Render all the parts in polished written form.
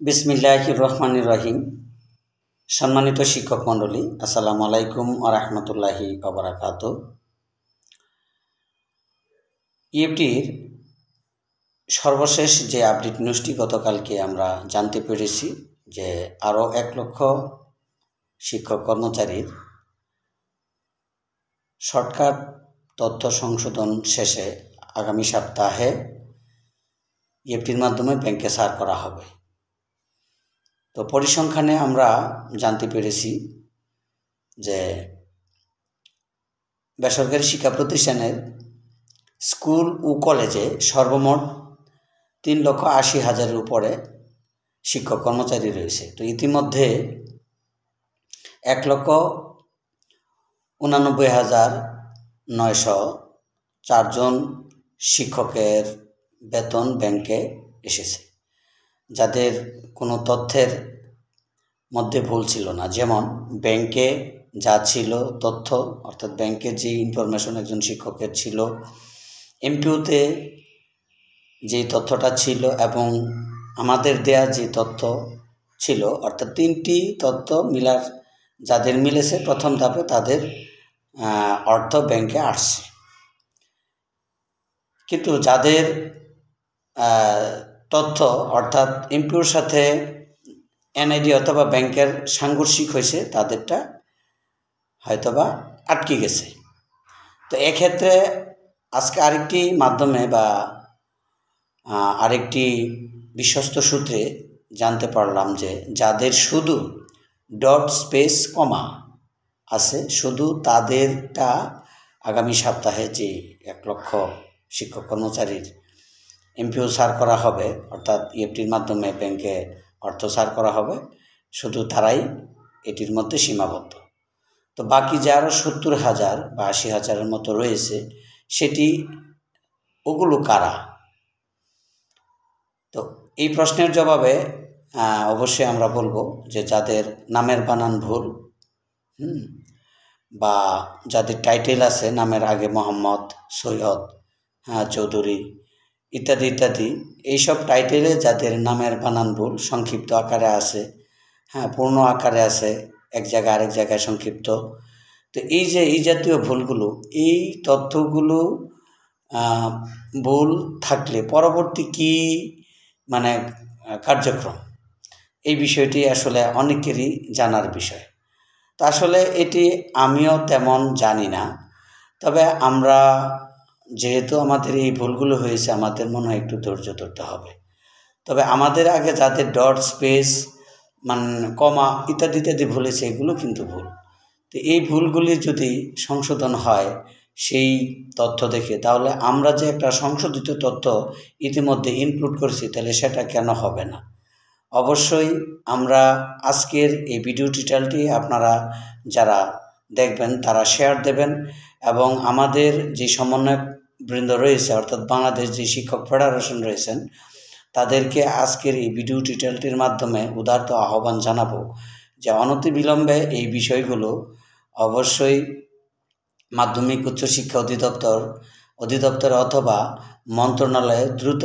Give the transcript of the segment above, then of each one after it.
বিসমিল্লাহির রহমানির রহিম। সম্মানিত শিক্ষক মণ্ডলী, আসসালামু আলাইকুম ওয়া রাহমাতুল্লাহি ওয়া বারাকাতুহু। ইএফটির সর্বশেষ যে আপডেট নিউজটি গতকালকে আমরা জানতে পেরেছি যে আরও 1 লক্ষ শিক্ষক কর্মচারীর শর্টকাট তথ্য সংশোধন শেষে আগামী সপ্তাহে ইএফটির মাধ্যমে ব্যাংকে সার করা হবে। তো পরিসংখ্যানে আমরা জানতে পেরেছি যে বেসরকারি শিক্ষা প্রতিষ্ঠানের স্কুল ও কলেজে সর্বমোট 3,80,000-এর উপরে শিক্ষক কর্মচারী রয়েছে। তো ইতিমধ্যে 1,89,904 জন শিক্ষকের বেতন ব্যাংকে এসেছে, যাদের কোনো তথ্যের মধ্যে ভুল ছিল না। যেমন ব্যাংকে যা ছিল তথ্য, অর্থাৎ ব্যাংকের যে ইনফরমেশন একজন শিক্ষকের ছিল, এমপিওতে যে তথ্যটা ছিল এবং আমাদের দেয়া যে তথ্য ছিল, অর্থাৎ 3টি তথ্য যাদের মিলেছে প্রথম ধাপে তাদের অর্থ ব্যাংকে আসছে। কিন্তু যাদের তথ্য অর্থাৎ এমপিওর সাথে এনআইডি অথবা ব্যাংকের সাংঘর্ষিক হয়েছে, তাদেরটা হয়তোবা আটকে গেছে। তো এক্ষেত্রে আজকে আরেকটি মাধ্যমে বা আরেকটি বিশ্বস্ত সূত্রে জানতে পারলাম যে যাদের শুধু ডট স্পেস কমা আছে, শুধু তাদেরটা আগামী সপ্তাহে যে 1 লক্ষ শিক্ষক কর্মচারীর এমপিও সার করা হবে, অর্থাৎ ইএফটির মাধ্যমে ব্যাংকে অর্থ সার করা হবে, শুধু তারাই এটির মধ্যে সীমাবদ্ধ। তো বাকি যে আরও 70,000 বা 80,000-এর মতো রয়েছে, ওগুলো কারা? তো এই প্রশ্নের জবাবে অবশ্যই আমরা বলবো যে যাদের নামের বানান ভুল, বা যাদের টাইটেল আছে নামের আগে মোহাম্মদ, সৈয়দ, চৌধুরী ইত্যাদি ইত্যাদি, এইসব টাইটেলে যাদের নামের বানান ভুল, সংক্ষিপ্ত আকারে আছে, পূর্ণ আকারে আছে, এক জায়গায় আরেক জায়গায় সংক্ষিপ্ত। তো এই জাতীয় ভুলগুলো, এই তথ্যগুলো ভুল থাকলে পরবর্তী কি কার্যক্রম, এই বিষয়টি আসলে অনেকেরই জানার বিষয়। তো আসলে এটি আমিও তেমন জানি না, তবে আমরা যেহেতু আমাদের এই ভুলগুলো হয়েছে, আমাদের মনে হয় একটু ধৈর্য ধরতে হবে। তবে আমাদের আগে যাদের ডট স্পেস কমা ইত্যাদি ইত্যাদি ভুলেছে, এগুলো কিন্তু ভুল। তো এই ভুলগুলি যদি সংশোধন হয় সেই তথ্য দেখে, তাহলে আমরা যে একটা সংশোধিত তথ্য ইতিমধ্যে ইনক্লুড করেছি, তাহলে সেটা কেন হবে না? অবশ্যই আমরা আজকের এই ভিডিও টিউটোরিয়ালটি আপনারা যারা দেখবেন তারা শেয়ার দেবেন, এবং আমাদের যে সমন্বয়বৃন্দ রয়েছে, অর্থাৎ বাংলাদেশ যে শিক্ষক ফেডারেশন রয়েছেন, তাদেরকে আজকের এই ভিডিও টিউটোরিয়ালটির মাধ্যমে উদারত আহ্বান জানাবো যে অনতিবিলম্বে এই বিষয়গুলো অবশ্যই মাধ্যমিক উচ্চশিক্ষা অধিদপ্তর অথবা মন্ত্রণালয়ে দ্রুত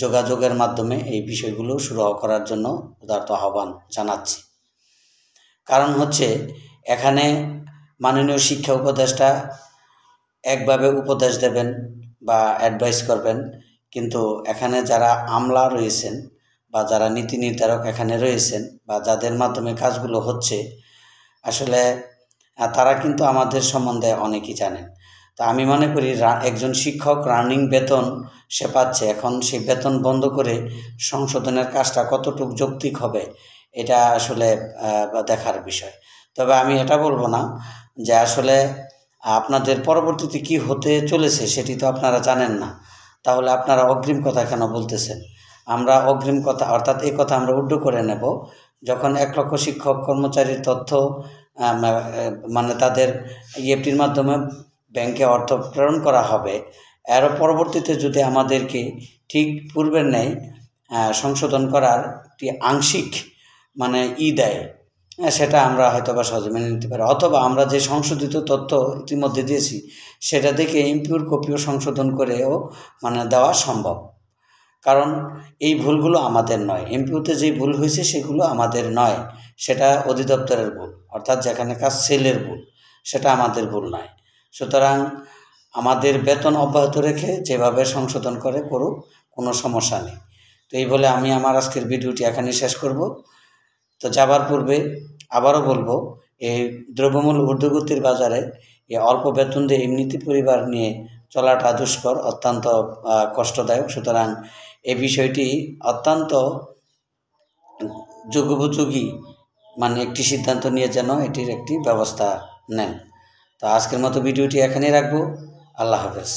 যোগাযোগের মাধ্যমে এই বিষয়গুলো সুরাহা করার জন্য উদারত আহ্বান জানাচ্ছি। কারণ হচ্ছে, এখানে মাননীয় শিক্ষা উপদেষ্টা একভাবে উপদেশ দেবেন বা অ্যাডভাইস করবেন, কিন্তু এখানে যারা আমলা রয়েছেন বা যারা নীতি নির্ধারক এখানে রয়েছেন বা যাদের মাধ্যমে কাজগুলো হচ্ছে, আসলে তারা কিন্তু আমাদের সম্বন্ধে অনেকই জানেন। তা আমি মনে করি একজন শিক্ষক রানিং বেতন সে পাচ্ছে, এখন সেই বেতন বন্ধ করে সংশোধনের কাজটা কতটুকু যৌক্তিক হবে, এটা আসলে দেখার বিষয়। তবে আমি এটা বলবো না যে আসলে আপনাদের পরবর্তীতে কি হতে চলেছে সেটি তো আপনারা জানেন না, তাহলে আপনারা অগ্রিম কথা কেন বলতেছেন? আমরা অগ্রিম কথা, অর্থাৎ এই কথা আমরা উড্ড করে নেব যখন 1 লক্ষ শিক্ষক কর্মচারীর তথ্য তাদের ইএফটির মাধ্যমে ব্যাংকে অর্থ প্রেরণ করা হবে। এর পরবর্তীতে যদি আমাদেরকে ঠিক পূর্বের ন্যায় সংশোধন করার একটি আংশিক দেয়, সেটা আমরা হয়তো বা সহজে মেনে নিতে পারি, অথবা আমরা যে সংশোধিত তথ্য ইতিমধ্যে দিয়েছি সেটা দেখে ইমপিওর কপিও সংশোধন করেও দেওয়া সম্ভব। কারণ এই ভুলগুলো আমাদের নয়, এমপিওতে যে ভুল হয়েছে সেগুলো আমাদের নয়, সেটা অধিদপ্তরের ভুল, অর্থাৎ যেখানে কাজ সেলের ভুল, সেটা আমাদের ভুল নয়। সুতরাং আমাদের বেতন অব্যাহত রেখে যেভাবে সংশোধন করে করুক, কোনো সমস্যা নেই। তো এই বলে আমি আমার আজকের ভিডিওটি এখানেই শেষ করব। তো যাবার পূর্বে আবারও বলবো, এই দ্রব্যমূল্য ঊর্ধ্বগতির বাজারে এই অল্প বেতন দিয়ে এমনিতে পরিবার নিয়ে চলাটা দুষ্কর, অত্যন্ত কষ্টদায়ক। সুতরাং এই বিষয়টি অত্যন্ত যুগোপযোগী একটি সিদ্ধান্ত নিয়ে যেন এটির একটি ব্যবস্থা নেন। তো আজকের মতো ভিডিওটি এখানেই রাখবো। আল্লাহ হাফেজ।